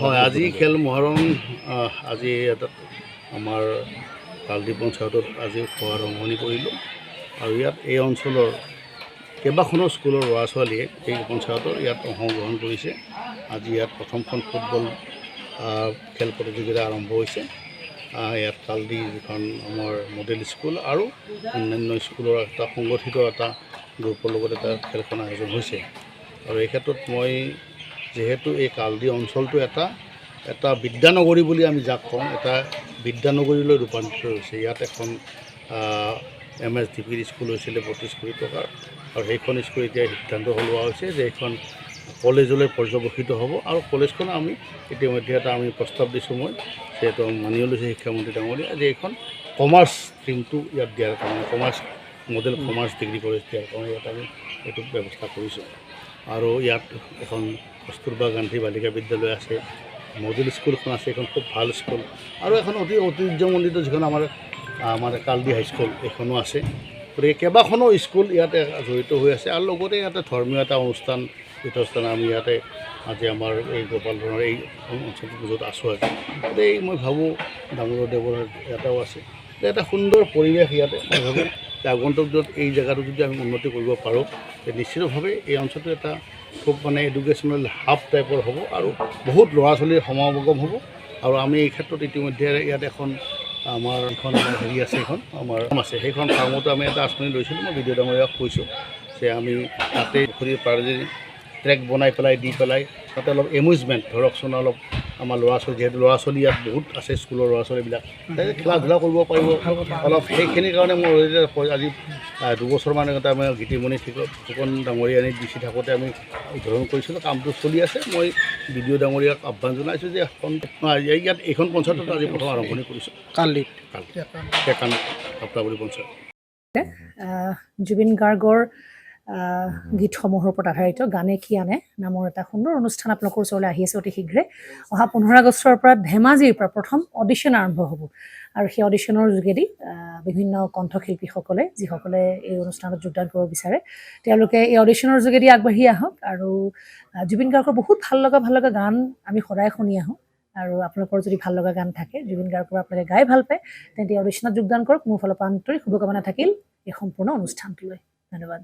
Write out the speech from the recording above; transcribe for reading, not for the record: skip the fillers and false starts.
হয়, আজি খেল মহাৰণ আজি এটা আমাৰ কালদি পঞ্চায়তত আজি আৰম্ভণি কৰিলোঁ আৰু ইয়াত এই অঞ্চলৰ কেইবাখনো স্কুলৰ ল'ৰা ছোৱালীয়ে এই পঞ্চায়তৰ ইয়াত অংশগ্ৰহণ কৰিছে। আজি ইয়াত প্ৰথমখন ফুটবল খেল প্ৰতিযোগিতা আৰম্ভ হৈছে। ইয়াত কালদি যিখন আমাৰ মডেল স্কুল আৰু অন্যান্য স্কুলৰ এটা সংগঠিত এটা গ্ৰুপৰ লগত এটা খেলখন আয়োজন হৈছে। আৰু এই ক্ষেত্ৰত মই যেহেতু এই কালদি অঞ্চলটো এটা বিদ্যানগৰী বুলি আমি যাক কওঁ, এটা বিদ্যানগৰীলৈ ৰূপান্তৰিত হৈছে। ইয়াত এখন MSDPৰ স্কুল হৈছিলে 32 কোটি টকাৰ, আৰু সেইখন স্কুল এতিয়া সিদ্ধান্ত লোৱা হৈছে যে এইখন কলেজলৈ পৰ্যবেক্ষিত হ'ব। আৰু কলেজখন আমি ইতিমধ্যে আমি প্ৰস্তাৱ দিছোঁ, মই যিহেতু মানিও লৈছে শিক্ষামন্ত্ৰী ডাঙৰীয়া, যে এইখন কমাৰ্চ ষ্ট্ৰীমটো ইয়াত দিয়াৰ কাৰণে, মডেল কমাৰ্চ ডিগ্ৰী কলেজ দিয়াৰ কাৰণে ইয়াত আমি এইটো ব্যৱস্থা কৰিছোঁ। আৰু ইয়াত এখন কস্তুৰবা গান্ধী বালিকা বিদ্যালয় আছে, মডেল স্কুলখন আছে, এখন খুব ভাল স্কুল, আৰু এখন অতি ঐতিহ্যমণ্ডিত যিখন আমাৰ কালদি হাইস্কুল এইখনো আছে। গতিকে কেইবাখনো স্কুল ইয়াতে জড়িত হৈ আছে। আৰু লগতে ইয়াতে ধৰ্মীয় এটা অনুষ্ঠান আমি ইয়াতে আজি আমাৰ এই গোপালধনৰ এই অঞ্চলটোত য'ত আছোঁ আজি, গতিকে মই ভাবোঁ ডাঙৰদেৱৰ ইয়াতেও আছে, এটা সুন্দৰ পৰিৱেশ ইয়াতে। মই ভাবোঁ যে আগন্তুক দিনত এই জেগাটো যদি আমি উন্নতি কৰিব পাৰোঁ, নিশ্চিতভাৱে এই অঞ্চলটো এটা খুব এডুকেশ্যনেল হাব টাইপৰ হ'ব, আৰু বহুত ল'ৰা ছোৱালীৰ সমাগম হ'ব। আৰু আমি এই ক্ষেত্ৰত ইতিমধ্যে ইয়াত এখন আমাৰ হেৰি আছে, এখন আমাৰ আছে, সেইখন ফাৰ্মতো আমি এটা আঁচনি লৈছিলোঁ। মই ভিডিঅ' ডাঙৰীয়াক কৈছোঁ যে আমি তাতে পুখুৰীৰ পাৰে যদি ট্ৰেক বনাই দি পেলাই তাতে অলপ এমিউজমেণ্ট, ধৰকচোন অলপ আমাৰ ল'ৰা ছোৱালী, যিহেতু ল'ৰা ছোৱালী ইয়াত বহুত আছে, স্কুলৰ ল'ৰা ছোৱালীবিলাক খেলা ধূলা কৰিব পাৰিব অলপ। সেইখিনিৰ কাৰণে মই আজি 2 বছৰমান আগতে আমি গীতিমণি ফুকন ডাঙৰীয়া DC থাকোঁতে আমি উদ্বোধন কৰিছিলোঁ। কামটো চলি আছে। মই ভিডিঅ' ডাঙৰীয়াক আহ্বান জনাইছোঁ যে ইয়াত এইখন পঞ্চায়তত আজি প্ৰথম আৰম্ভণি কৰিছোঁ, কালদি কাপ্তাবৰী পঞ্চায়ত। জুবিন গাৰ্গৰ গীতসমূহৰ ওপৰত আধাৰিত গানে কি আনে নামৰ এটা সুন্দৰ অনুষ্ঠান আপোনালোকৰ ওচৰলৈ আহি আছে অতি শীঘ্ৰে। অহা 15 আগষ্টৰ পৰা ধেমাজিৰ পৰা প্ৰথম অডিশ্যন আৰম্ভ হ'ব, আৰু সেই অডিশ্যনৰ যোগেদি বিভিন্ন কণ্ঠশিল্পীসকলে, যিসকলে এই অনুষ্ঠানত যোগদান কৰিব বিচাৰে, তেওঁলোকে এই অডিশ্যনৰ যোগেদি আগবাঢ়ি আহক। আৰু জুবিন গাৰ্গৰ বহুত ভাল লগা গান আমি সদায় শুনি আহোঁ, আৰু আপোনালোকৰ যদি ভাল লগা গান থাকে, জুবিন গাৰ্গৰ আপোনালোকে গাই ভাল পায়, তেন্তে অডিশ্যনত যোগদান কৰক। মোৰ ফালৰ পৰা আন্তৰিক শুভকামনা থাকিল এই সম্পূৰ্ণ অনুষ্ঠানটোলৈ। ধন্যবাদ।